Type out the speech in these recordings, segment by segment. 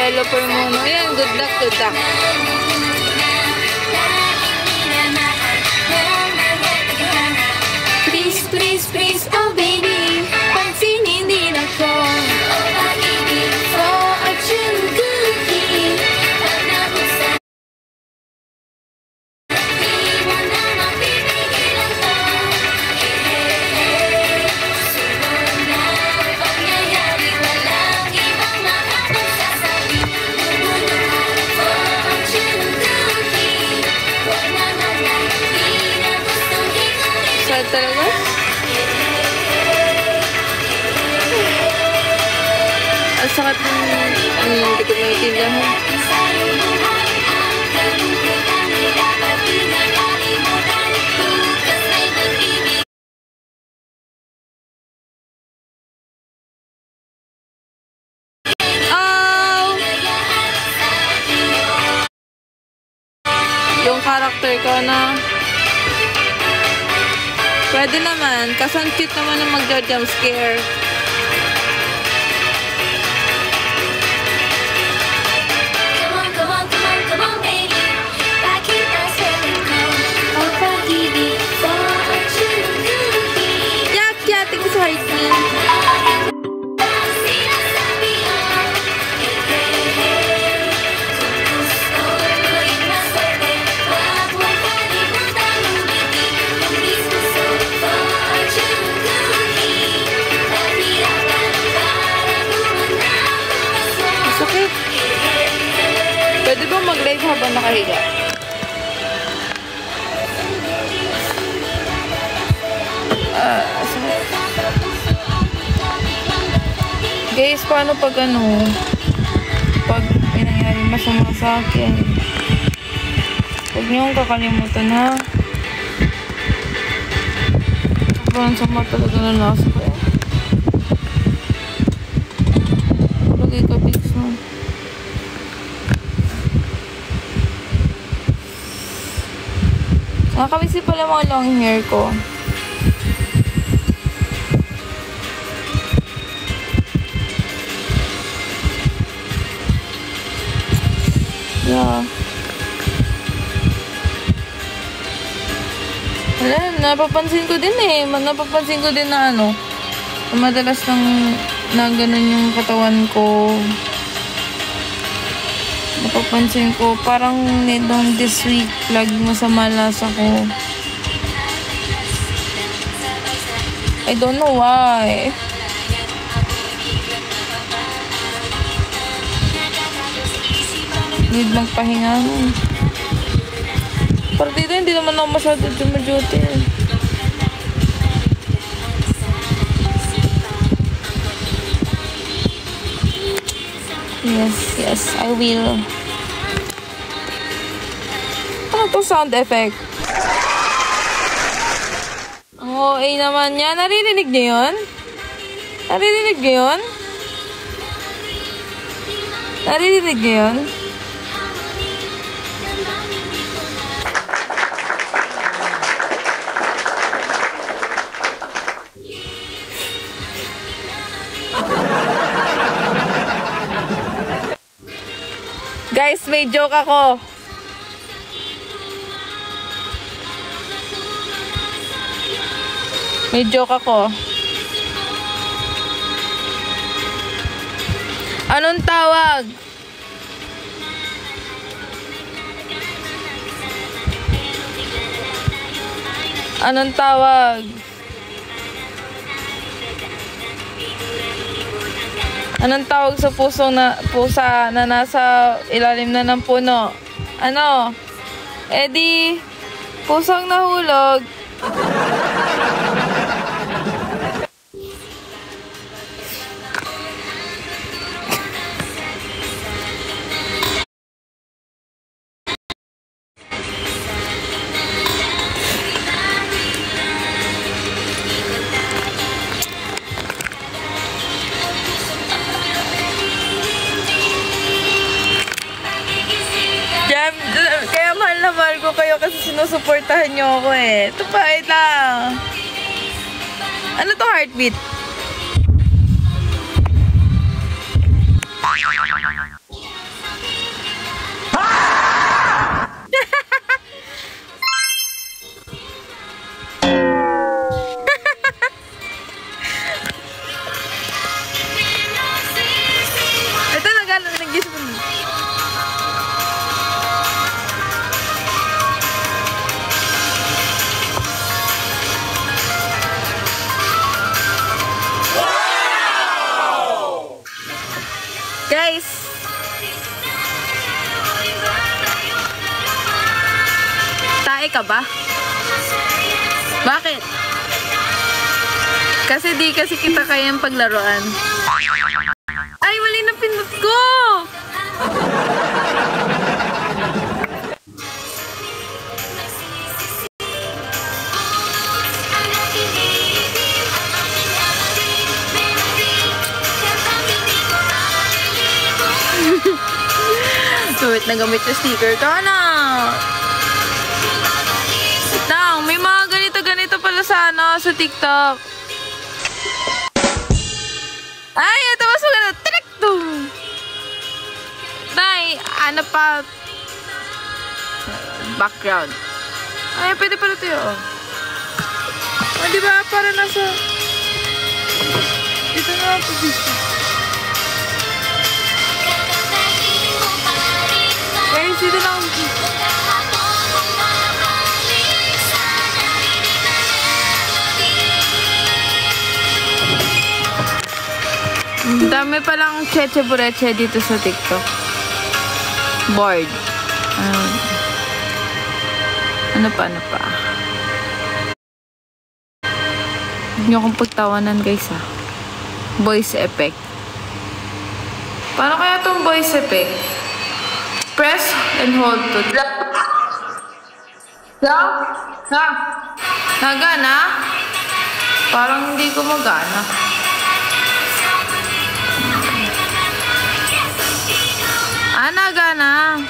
developer mo. No? Yan, good luck, good luck. Please, please, please, oh baby, pansinin din ako. Fortune cookie, pag nabuksan, di mo na mapipigilan to. Sunod na pangyayari, walang ibang makapagsasabi. Fortune cookie, wag na magay, di na gustong ikunin. Saan talaga? Ang sakit ng hindi ko maintindihan. Oh! Yung character ko na pwede naman, kasi ang cute naman ng magja-jump scare. Come on, baby. Bakit ang sarap ko? Ang pag-ibig, fortune cookie. Yak, yak, tingin sa heart me. Sinasabi ko, kung gusto ko'y maswerte, wag mong kalimutan umitin. Kung di gusto, fortune cookie. Nahirapan para gumanda ang puso. Masakit. Pwede ba mag-live habang nakahiga? Guys, paano pag pag may nangyari masama sa akin? Huwag niyong kakalimutan, ha? Sobrang sama talaga na nasa ko, eh. Lagay ka, Bix, no? Nakakabisi pala mga long hair ko. Yeah. Wala, napapansin ko din eh. Napapansin ko din na madalas na ganun yung katawan ko. Napapansin ko, parang nitong this week, lagi masama lasa ko. I don't know why. Need magpahinga. Pero dito, hindi naman ako masyado duty. Yes, I will. Ano to sound effect? Oo, naman yan. Naririnig niyo yun? Naririnig niyo yun? Naririnig niyo yun? Guys, may joke ako. May joke ako. Anong tawag? Anong tawag? Anong tawag sa pusa na nasa ilalim na ng puno? Ano? Di, pusang nahulog. Kaya mahal na mahal ko kayo kasi sinusuportahan nyo ako eh. Ito pa, lang. Ano to heartbeat? Ito nag-gis mo. Guys, tae ka ba? Bakit? Kasi di kasi kita kayang paglaruan. Ay, mali na pindot ko! Wait, nagamit yung sticker ka na. Tang, may mga ganito-ganito pala sa sa TikTok. Ay, ito mas maganda. Tirik to. Nay, ano pa? Background. Ay, pwede pala ito yun. Oh, diba? Para nasa... Dito na lang ito dito. Guys, dito lang. Dami palang cheche bureche dito sa TikTok. Bored. Ano pa? Huwag niyo akong pagtawanan, guys, ha. Voice effect. Paano kaya itong voice effect? Press and hold to. Nagana? Parang hindi gumagana. Nagana.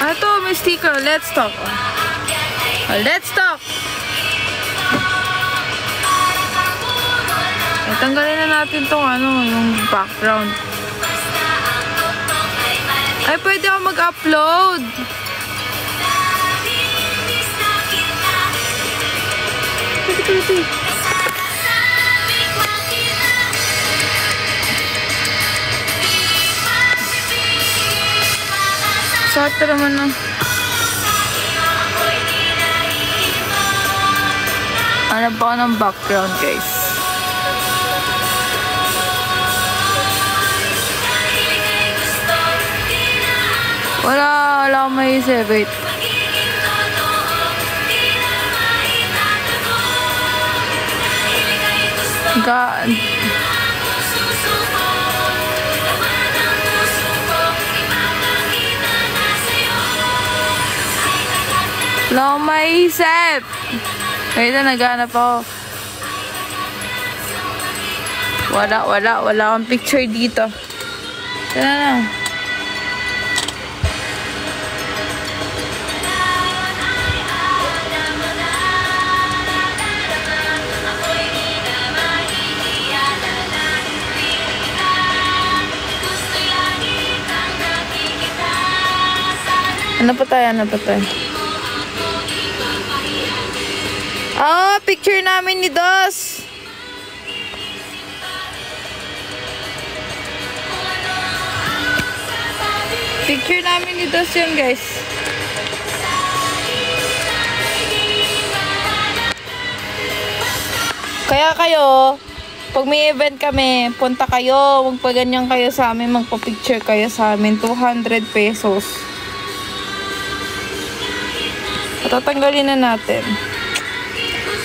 Ito, may sticker. Let's talk. Let's talk. Tanggalin na natin tong yung background. Ay, pwede ako mag-upload. Pwede. Sakto naman na. Hanap ako ng background, guys. Wala akong maisip. Wait. Wala akong maisip. Wait, naghanap ako. Wala akong picture dito. Tara na. Ano pa tayo? Oh, picture namin ni Dos. Picture namin ni Dos yun, guys. Kaya kayo, pag may event kami, punta kayo, magpaganyan kayo sa amin, magpa-picture kayo sa amin. 200 pesos. Tatanggalin na natin.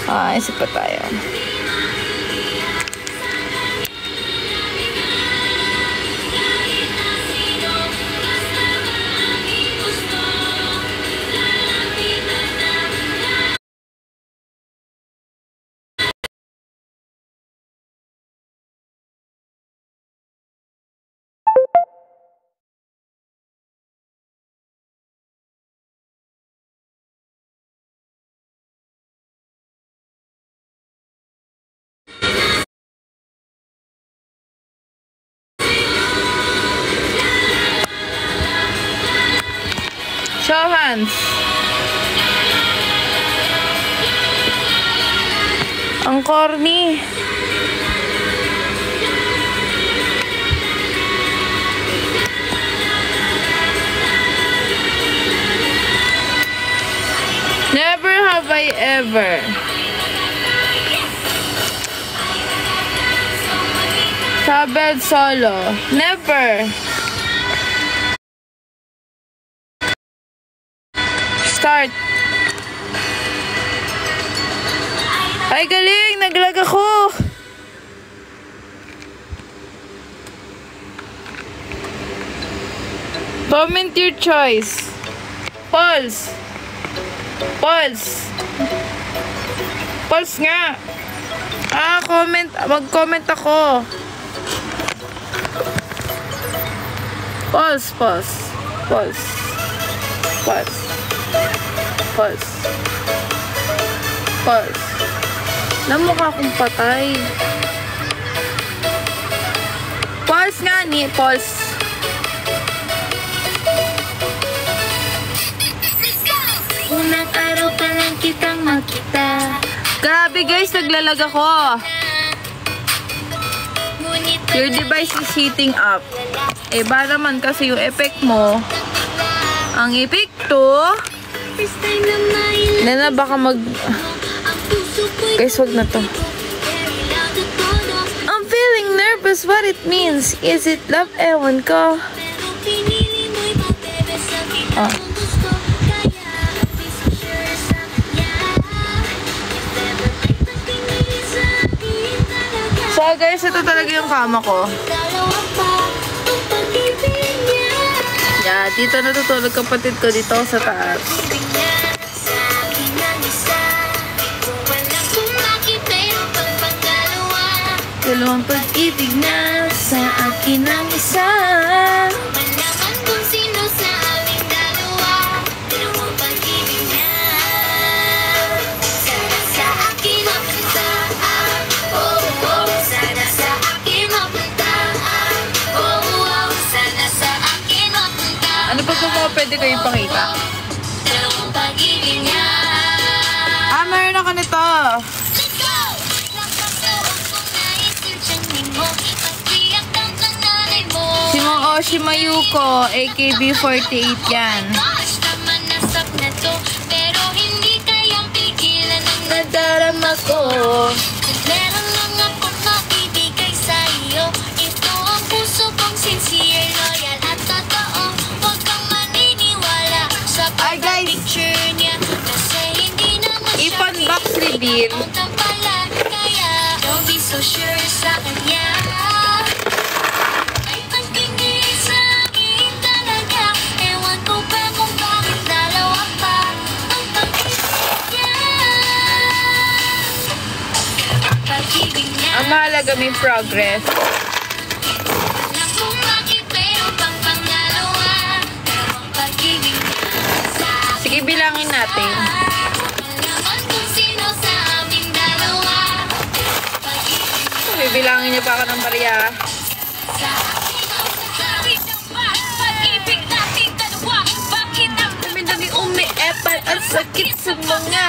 Isip pa tayo. months. Ang corny. Never have I ever. Sa bed solo. Never. Start. Ay, galing! Naglag ako! Comment your choice. Pulse. Pulse. Pulse nga. Comment. Mag-comment ako. Pulse, pulse. Pulse. Pulse. Pulse. Pulse. Namukha akong patay. Pulse nga ni. Pulse. Unang araw pa lang kitang makita. Grabe guys, naglalag ako. Your device is heating up. Eh, ba naman kasi yung effect mo. Ang epekto. Nena, baka Guys, wag na to. I'm feeling nervous. What it means? Is it love? Ewan ko. Oh. So guys, ito talaga yung kama ko. Yeah, dito natutulog kapatid ko dito sa taas. Dalawang pag-ibig na sa akin ang isa. Malaman kung sino sa aming dalawa. Dalawang pag-ibig na. Sana sa akin mapuntaan. Oh, oh, sana sa akin mapuntaan. Oh, oh, sana sa akin mapuntaan. Ano pa kung pwede ko ipakita? Dalawang pag-ibig na. Meron ako nito. Let's go! Nakasuot ko na isinsyang mo. Pagsiyak ng nanay mo. Si Mang Oshima Yuko, AKB48 yan. Gosh, tama na sab na to. Pero hindi kayang pigilan ang Nadarama ko. meron lang akong maibigay sa iyo. Ito ang puso kong sincere, loyal at totoo. Huwag kang maniniwala sa Ay, guys. picture niya. Kasi hindi naman siya Ipan-box reveal. Utang pala, kaya don't be so sure sa kanya. Ay pagtingin sa akin talaga. Ewan ko ba kung bakit dalawa pa ang pag-ibig niya. Pag-ibig niya. Ang mahalaga may progress. Alam kong bakit pero pang pangalawa. Dalawang pag-ibig niya sa akin. Sige, bilangin natin. Malaman kung sino sa aming dalawa. Pag-ibig niya Bibilangin niyo pa ako ng barya. sa akin. Pag-ibig natin dalawa. Bakit ang Dami-dami umi-epal at sakit sa mga.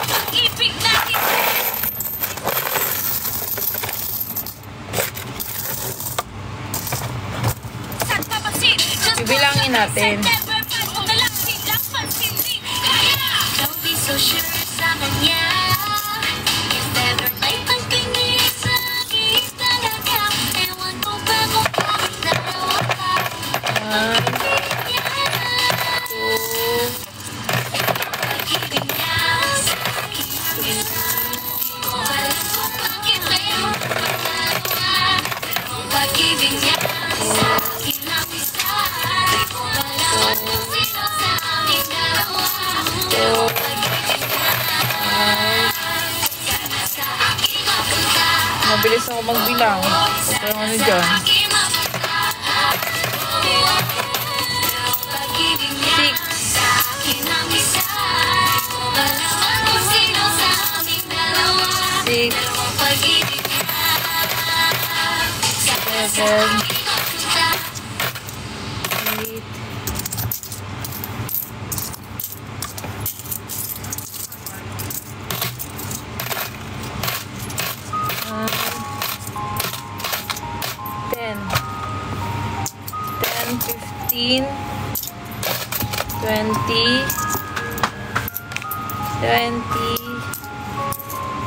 pag-ibig natin? Saan papansin? Bibilangin natin. Don't be so sure sa kanya. If ever may pagtingin sa akin talaga. Ewan ko ba kung bakit dalawa ka. Pag-ibig niya. Pag-ibig niya sa akin ang isa. Alam ko bakit pero dalawa. Pag-ibig niya sa akin ang isa. Malaman kung sino sa aming dalawa. Pag-ibig niya. Sana sa akin mapunta. Mabilis ako magbilang. Ito yung ano dyan. Pag-ibig niya sa akin ang isa. Malaman kung sino sa aming dalawa. 6, Dalawang pag-ibig niya. Sana sa 7, akin mapunta. 8, 19, 20, 20,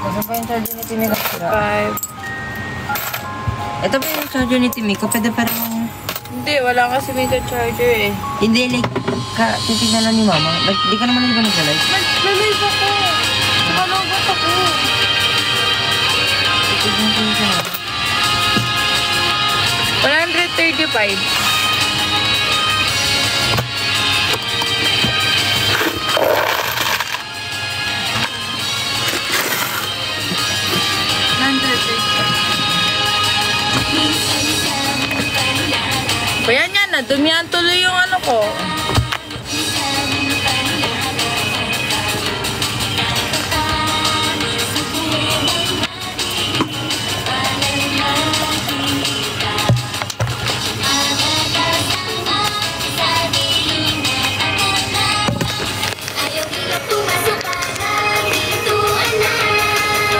Kasi pa yung charger ni Timmy ko. 5. Ito pa yung charger ni Timmy ko. Pwede parang... Hindi, wala kasi may charger eh. Hindi, like, titignan lang ni Mama. Like, di ka naman nila nag-live. Nag-live ako. Nakalogot ako. Titignan ko yung siya. 135. Bayan yan na, dumihan tuloy yung ano ko.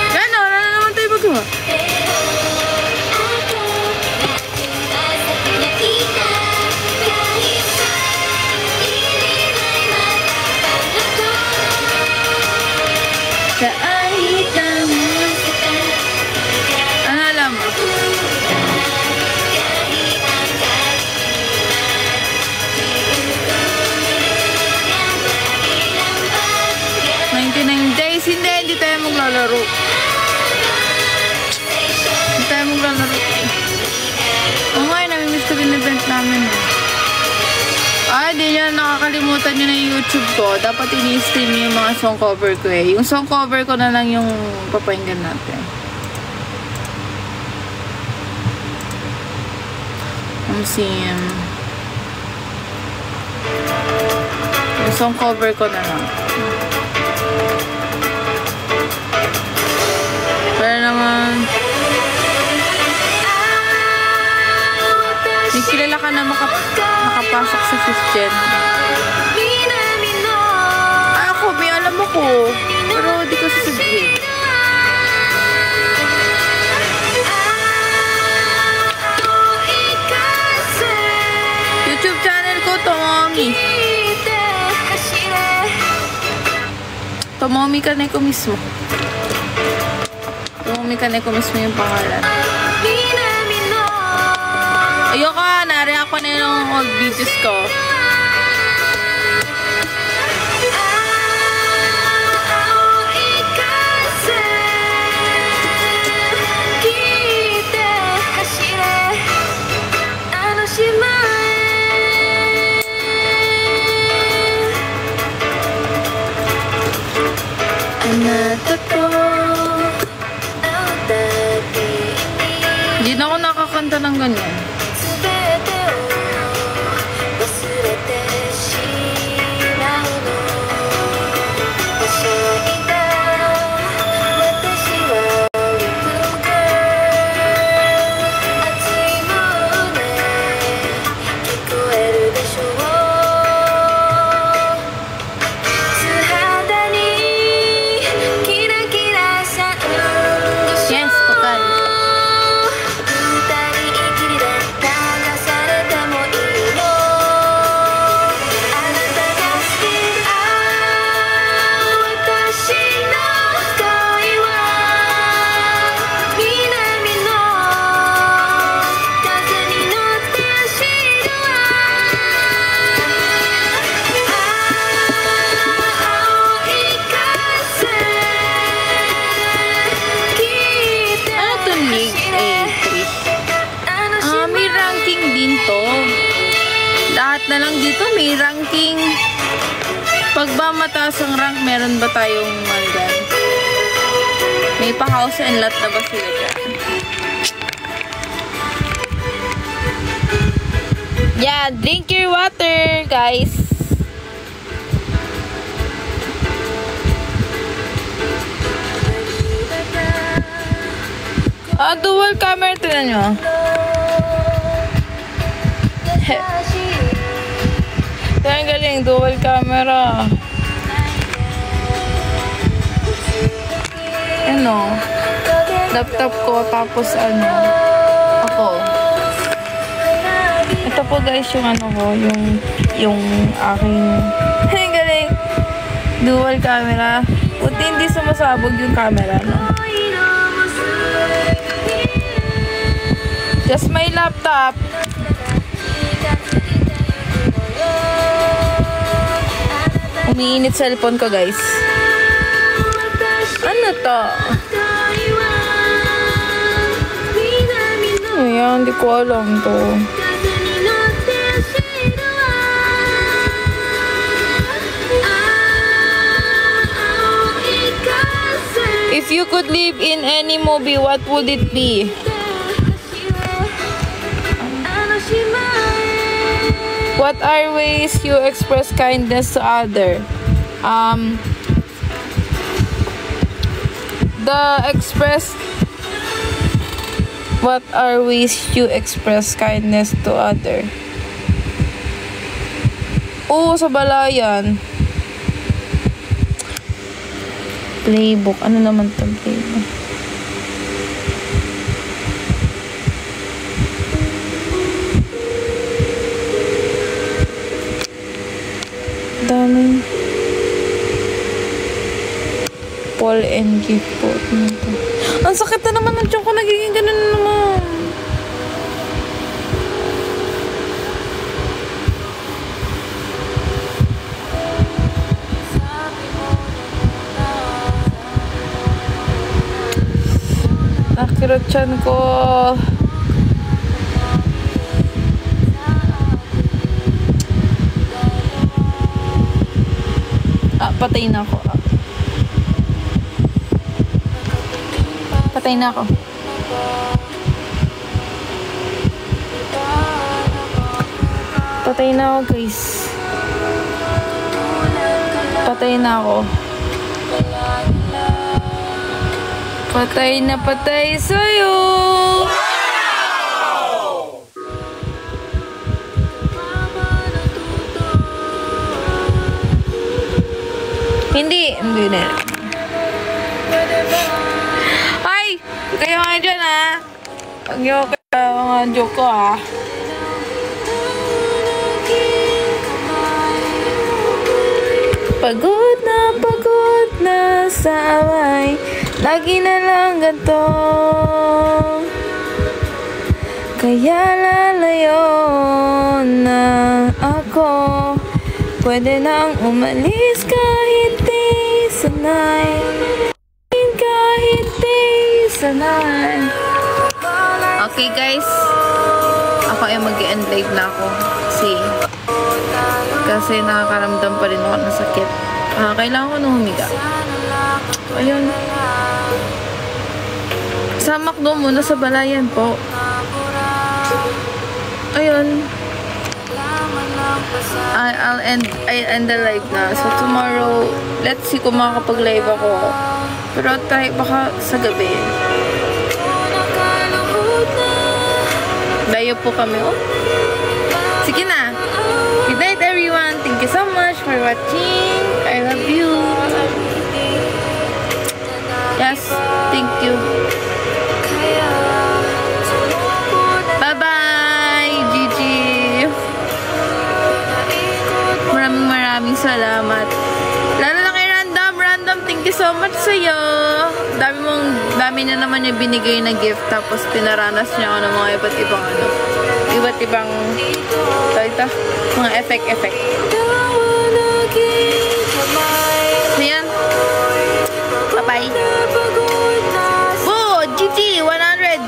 Gano, wala na naman tayo magawa. Ano alam mo? Days, hindi tayo maglalaro. Hindi tayo maglalaro. Oo nga, namimiss ko din event namin. Ay, di nyo nakakalimutan nyo na yung YouTube ko. Dapat ini-stream yung mga song cover ko eh. Yung song cover ko na lang yung papahinggan natin. Yung song cover ko na lang. Pero naman, may kilala ka na makapasok sa 5th gen. Ay, ako, may alam ako. Pero di ko sasabihin. YouTube channel ko, Tomomi. Tomomi Kaneko mismo. Tomomi Kaneko mismo yung pangalan. Ayoko, nari-react ko na yung old videos ko. Hindi na ako nakakanta ng ganyan. Yes, bukan. May ranking din to. Lahat na lang dito may ranking. Pag ba mataas ang rank, meron ba tayong mandan? May pa-house and lot na ba sila dyan? Yeah, drink your water, guys. Dual camera, tinan nyo. Ang galing, dual camera. Ano? Laptop ko, tapos ano? Ako. Ito po guys yung ano ko, yung aking ay galing dual camera. Buti hindi sumasabog yung camera, no? Just my laptop. Umiinit cellphone ko guys. Ano to? Ayan, hindi ko alam to. If you could live in any movie, what would it be? What are ways you express kindness to other? What are ways you express kindness to other? Oo, sa balayan. Playbook. Ano naman itong playbook? Daming Paul and gift po. Ang sakit na naman ng tiyan ko. Nagiging ganun na naman. Nakirot tiyan ko. Patay na ako. Patay na ako. Patay na ako, guys. Patay na ako. Patay na patay sa'yo. Hindi na. Ay! Kayo nga dyan, ha? Huwag niyo kayo mga joke ko, ha? Pagod na sa away. Lagi na lang ganito. Kaya lalayo na ako. Pwede nang umalis kahit di sanay. Kahit di sanay. Okay guys. Ako ay mag-end live na ako. Kasi nakakaramdam pa rin ako ng sakit. Kailangan ko nung humiga. Ayun. Sa McDo muna sa balayan po. Ayun. I'll end the live na. So tomorrow, let's see kung makakapag-live ako. Pero try baka sa gabi. Layo po kami. Oh. Sige na. Good night everyone. Thank you so much for watching. I love you. Yes, thank you. Bye-bye, Gigi. Maraming salamat. Lalo na kay Random, thank you so much sa'yo. Dami na naman yung binigay na gift, tapos pinaranas niya ako ng mga iba't ibang mga effect. Ayan. Bye-bye. Oh, Gigi, 100.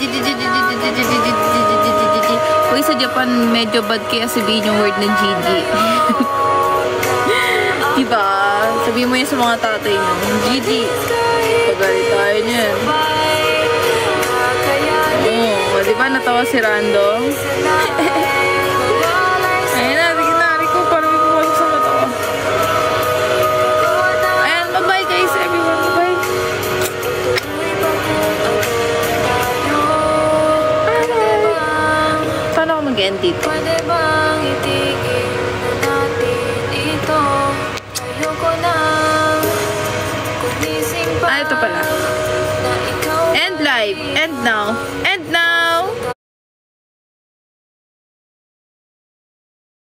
Uy, sa Japan, medyo bad kaya sabihin yung word ng Gigi. Diba? Sabihin mo yun sa mga tatay nyo. Gigi. Pagalit tayo niyan. Oo, diba natawa si Random? Ayun na, sige na. Rico, parang may pumasok sa mata ko. Ayan, bye-bye guys, everyone. Bye-bye. Paano ako mag-end dito? Pwede bang itigil na natin ito? Ayoko na gumising pa. Ito pala. End live. End now.